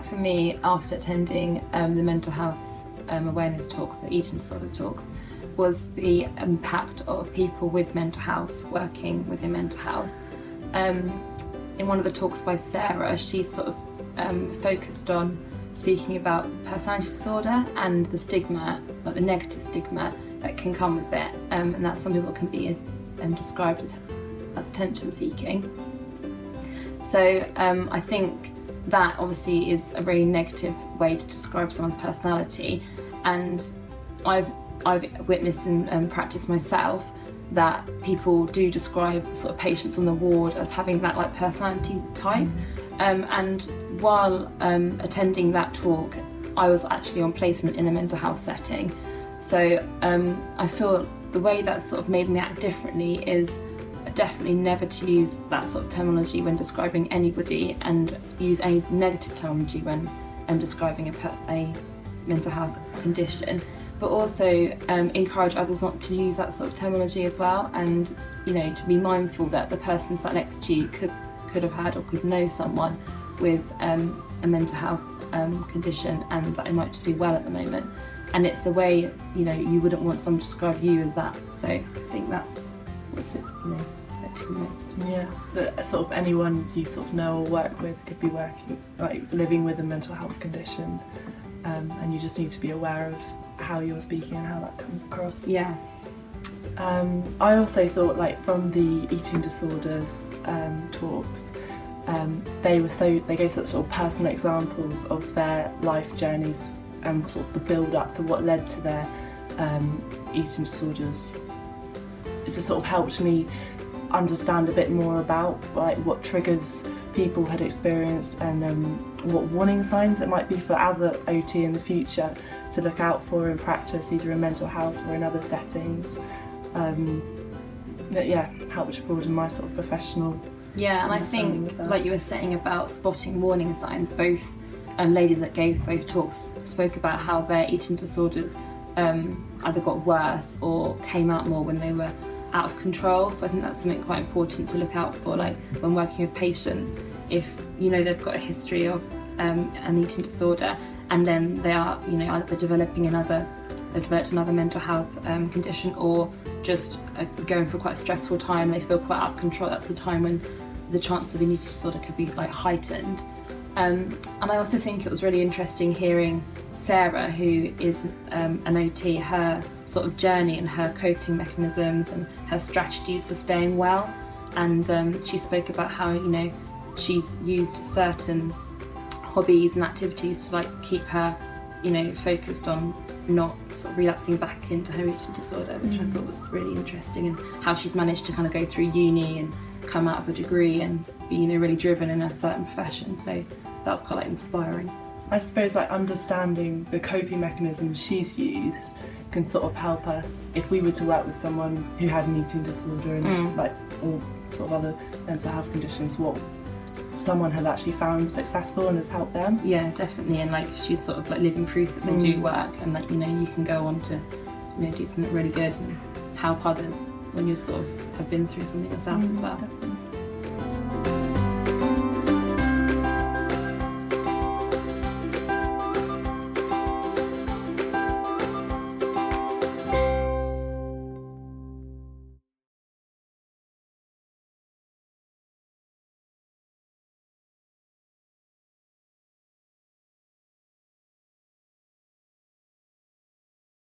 for me, after attending the mental health awareness talks, the eating disorder talks, was the impact of people with mental health working within mental health. In one of the talks by Sarah, she sort of focused on speaking about personality disorder and the stigma, like the negative stigma that can come with it, and that some people can be described as attention seeking. So I think that obviously is a very negative way to describe someone's personality, and I've witnessed and practiced myself that people do describe sort of patients on the ward as having that like personality type. And while attending that talk, I was actually on placement in a mental health setting. So I feel the way that sort of made me act differently is definitely never to use that sort of terminology when describing anybody, and use any negative terminology when describing a mental health condition. But also encourage others not to use that sort of terminology as well, and to be mindful that the person sat next to you could have had or could know someone with a mental health condition, and that it might just be well at the moment. And it's a way you wouldn't want someone to describe you as that. So I think that's what's affecting the most. Yeah, that sort of anyone you sort of know or work with could be living with a mental health condition, and you just need to be aware of how you're speaking and how that comes across. Yeah. I also thought, from the eating disorders talks, they gave such sort of personal examples of their life journeys and sort of the build up to what led to their eating disorders. It just sort of helped me understand a bit more about what triggers people had experienced, and what warning signs it might be for as an OT in the future to look out for in practice, either in mental health or in other settings. That helped broaden my sort of professional. Yeah, and I think, like you were saying about spotting warning signs, both ladies that gave both talks spoke about how their eating disorders either got worse or came out more when they were out of control. So I think that's something quite important to look out for, when working with patients. If they've got a history of an eating disorder, and then they are either developed another mental health condition, or just going for quite a stressful time, they feel quite out of control, that's the time when the chance of an eating disorder could be heightened. And I also think it was really interesting hearing Sarah, who is an OT, her sort of journey and her coping mechanisms and her strategies for staying well. And she spoke about how she's used certain hobbies and activities to keep her focused on not sort of relapsing back into her eating disorder, which I thought was really interesting, and how she's managed to kind of go through uni and come out of a degree and be really driven in a certain profession. So that's quite inspiring. I suppose understanding the coping mechanisms she's used can sort of help us if we were to work with someone who had an eating disorder and or sort of other mental health conditions, what someone had actually found successful and has helped them. Yeah, definitely. And she's sort of living proof that they do work, and you can go on to do something really good and help others when you sort of have been through something yourself as well. Definitely.